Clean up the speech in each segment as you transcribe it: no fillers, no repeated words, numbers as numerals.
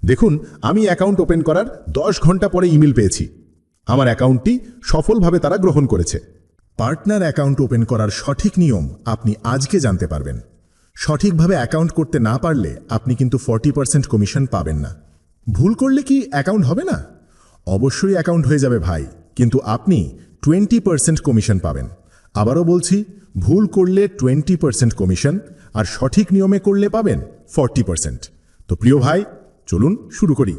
দেখুন, আমি account open করার 10 ঘন্টা পরে ইমেল পেয়েছি। আমার অ্যাকাউন্টটি সফলভাবে তারা গ্রহণ করেছে। পার্টনার অ্যাকাউন্ট ওপেন করার সঠিক নিয়ম আপনি আজকে জানতে পারবেন। সঠিকভাবে অ্যাকাউন্ট করতে না পারলে আপনি কিন্তু 40% কমিশন পাবেন না। ভুল করলে কি অ্যাকাউন্ট হবে না? অবশ্যই অ্যাকাউন্ট হয়ে যাবে ভাই, কিন্তু আপনি 20% কমিশন পাবেন। আবারও বলছি, ভুল করলে 20% কমিশন, আর সঠিক নিয়মে করলে পাবেন 40%। তো প্রিয় ভাই, চলুন শুরু করি।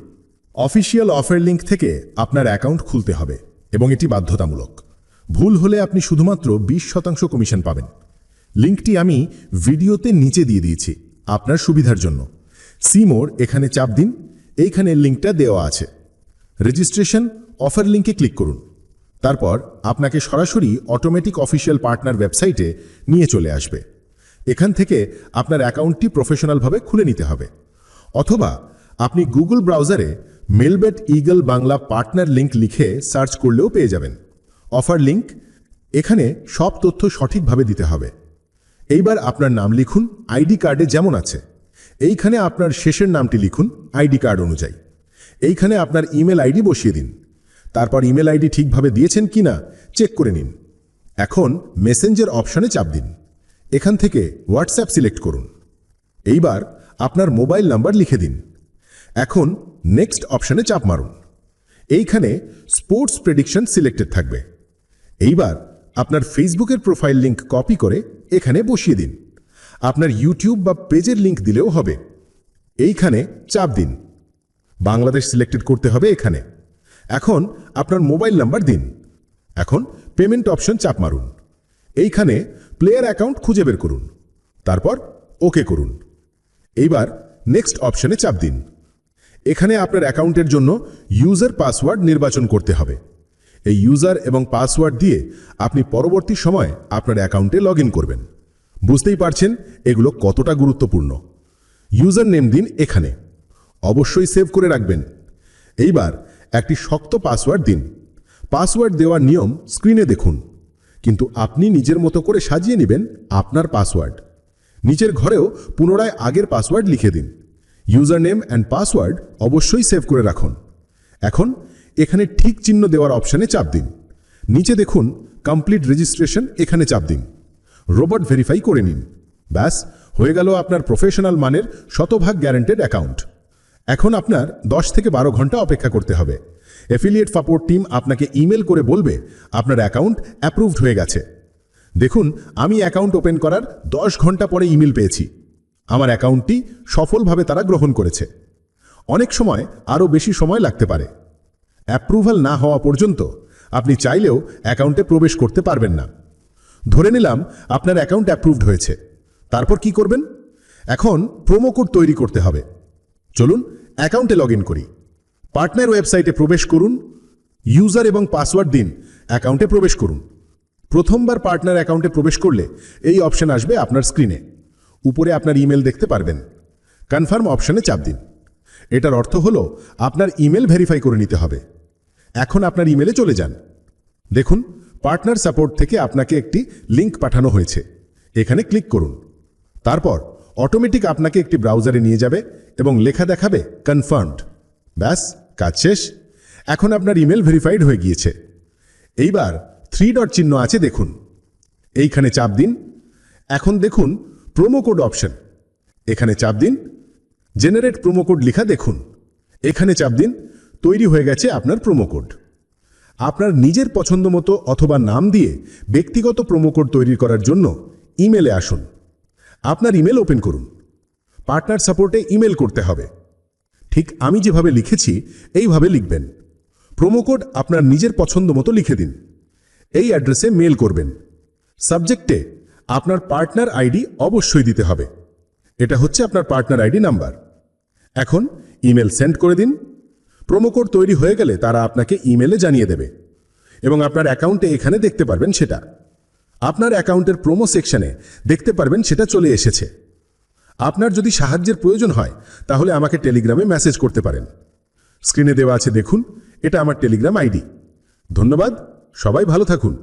অফিসিয়াল অফার লিঙ্ক থেকে আপনার অ্যাকাউন্ট খুলতে হবে এবং এটি বাধ্যতামূলক। ভুল হলে আপনি শুধুমাত্র 20% কমিশন পাবেন। লিঙ্কটি আমি ভিডিওতে নিচে দিয়ে দিয়েছি আপনার সুবিধার জন্য। সি মোর এখানে চাপ দিন, এইখানে লিঙ্কটা দেওয়া আছে। রেজিস্ট্রেশন অফার লিঙ্কে ক্লিক করুন। তারপর আপনাকে সরাসরি অটোমেটিক অফিসিয়াল পার্টনার ওয়েবসাইটে নিয়ে চলে আসবে। এখান থেকে আপনার অ্যাকাউন্টটি প্রফেশনালভাবে খুলে নিতে হবে, অথবা আপনি গুগল ব্রাউজারে Melbet eagle Bangla partner link লিখে সার্চ করলেও পেয়ে যাবেন। অফার লিঙ্ক, এখানে সব তথ্য সঠিকভাবে দিতে হবে। এইবার আপনার নাম লিখুন আইডি কার্ডে যেমন আছে। এইখানে আপনার শেষের নামটি লিখুন আইডি কার্ড অনুযায়ী। এইখানে আপনার ইমেল আইডি বসিয়ে দিন। তারপর ইমেল আইডি ঠিকভাবে দিয়েছেন কিনা চেক করে নিন। এখন মেসেঞ্জার অপশনে চাপ দিন। এখান থেকে হোয়াটসঅ্যাপ সিলেক্ট করুন। এইবার আপনার মোবাইল নাম্বার লিখে দিন। এখন নেক্সট অপশনে চাপ মারুন। এইখানে স্পোর্টস প্রেডিকশন সিলেক্টেড থাকবে। এইবার আপনার ফেসবুকের প্রোফাইল লিঙ্ক কপি করে এখানে বসিয়ে দিন। আপনার ইউটিউব বা পেজের লিঙ্ক দিলেও হবে। এইখানে চাপ দিন। বাংলাদেশ সিলেক্টেড করতে হবে এখানে। এখন আপনার মোবাইল নাম্বার দিন। এখন পেমেন্ট অপশন চাপ মারুন। এইখানে প্লেয়ার অ্যাকাউন্ট খুঁজে বের করুন। তারপর ওকে করুন। এইবার নেক্সট অপশনে চাপ দিন। এখানে আপনার অ্যাকাউন্টের জন্য ইউজার পাসওয়ার্ড নির্বাচন করতে হবে। এই ইউজার এবং পাসওয়ার্ড দিয়ে আপনি পরবর্তী সময় আপনার অ্যাকাউন্টে লগ ইন করবেন। বুঝতেই পারছেন এগুলো কতটা গুরুত্বপূর্ণ। ইউজার নেম দিন এখানে, অবশ্যই সেভ করে রাখবেন। এইবার একটি শক্ত পাসওয়ার্ড দিন। পাসওয়ার্ড দেওয়ার নিয়ম স্ক্রিনে দেখুন, কিন্তু আপনি নিজের মতো করে সাজিয়ে নেবেন আপনার পাসওয়ার্ড। নিচের ঘরেও পুনরায় আগের পাসওয়ার্ড লিখে দিন। ইউজার নেম অ্যান্ড পাসওয়ার্ড অবশ্যই সেভ করে রাখুন। এখন এখানে ঠিক চিহ্ন দেওয়ার অপশানে চাপ দিন। নিচে দেখুন কমপ্লিট রেজিস্ট্রেশন, এখানে চাপ দিন। রোবট ভেরিফাই করে নিন। ব্যাস, হয়ে গেল আপনার প্রফেশনাল মানের 100% গ্যারান্টেড অ্যাকাউন্ট। এখন আপনার 10 থেকে 12 ঘন্টা অপেক্ষা করতে হবে। অ্যাফিলিয়েট সাপোর্ট টিম আপনাকে ইমেল করে বলবে আপনার অ্যাকাউন্ট অ্যাপ্রুভড হয়ে গেছে। দেখুন, আমি অ্যাকাউন্ট ওপেন করার 10 ঘন্টা পরে ইমেল পেয়েছি। আমার অ্যাকাউন্টটি সফলভাবে তারা গ্রহণ করেছে। অনেক সময় আরও বেশি সময় লাগতে পারে। অ্যাপ্রুভাল না হওয়া পর্যন্ত আপনি চাইলেও অ্যাকাউন্টে প্রবেশ করতে পারবেন না। ধরে নিলাম আপনার অ্যাকাউন্ট অ্যাপ্রুভড হয়েছে। তারপর কি করবেন? এখন প্রোমো কোড তৈরি করতে হবে। চলুন অ্যাকাউন্টে লগ ইন করি। পার্টনার ওয়েবসাইটে প্রবেশ করুন। ইউজার এবং পাসওয়ার্ড দিন, অ্যাকাউন্টে প্রবেশ করুন। প্রথমবার পার্টনার অ্যাকাউন্টে প্রবেশ করলে এই অপশন আসবে আপনার স্ক্রিনে। উপরে আপনার ইমেল দেখতে পারবেন। কনফার্ম অপশনে চাপ দিন। এটার অর্থ হলো আপনার ইমেল ভেরিফাই করে নিতে হবে। এখন আপনার ইমেলে চলে যান। দেখুন, পার্টনার সাপোর্ট থেকে আপনাকে একটি লিঙ্ক পাঠানো হয়েছে। এখানে ক্লিক করুন। তারপর অটোমেটিক আপনাকে একটি ব্রাউজারে নিয়ে যাবে এবং লেখা দেখাবে কনফার্মড। ব্যাস, কাজ শেষ। এখন আপনার ইমেল ভেরিফাইড হয়ে গিয়েছে। এইবার 3 ডট চিহ্ন আছে দেখুন, এইখানে চাপ দিন। এখন দেখুন প্রোমো কোড অপশন, এখানে চাপ দিন। জেনারেট প্রোমো কোড লেখা দেখুন, এখানে চাপ দিন। তৈরি হয়ে গেছে আপনার প্রোমো কোড। আপনার নিজের পছন্দ মতো অথবা নাম দিয়ে ব্যক্তিগত প্রোমো কোড তৈরি করার জন্য ইমেলে আসুন। আপনার ইমেল ওপেন করুন। পার্টনার সাপোর্টে ইমেল করতে হবে। ঠিক আমি যেভাবে লিখেছি এইভাবে লিখবেন। প্রোমো কোড আপনার নিজের পছন্দ মতো লিখে দিন। এই অ্যাড্রেসে মেল করবেন। সাবজেক্টে আপনার পার্টনার আইডি অবশ্যই দিতে হবে। এটা হচ্ছে আপনার পার্টনার আইডি নাম্বার। এখন ইমেল সেন্ড করে দিন। প্রোমো কোড তৈরি হয়ে গেলে তারা আপনাকে ইমেলে জানিয়ে দেবে এবং আপনার অ্যাকাউন্টে এখানে দেখতে পারবেন সেটা। আপনার অ্যাকাউন্টের প্রোমো সেকশনে দেখতে পারবেন সেটা চলে এসেছে। আপনার যদি সাহায্যের প্রয়োজন হয় তাহলে আমাকে টেলিগ্রামে মেসেজ করতে পারেন। স্ক্রিনে দেওয়া আছে দেখুন, এটা আমার টেলিগ্রাম আইডি। ধন্যবাদ, সবাই ভালো থাকুন।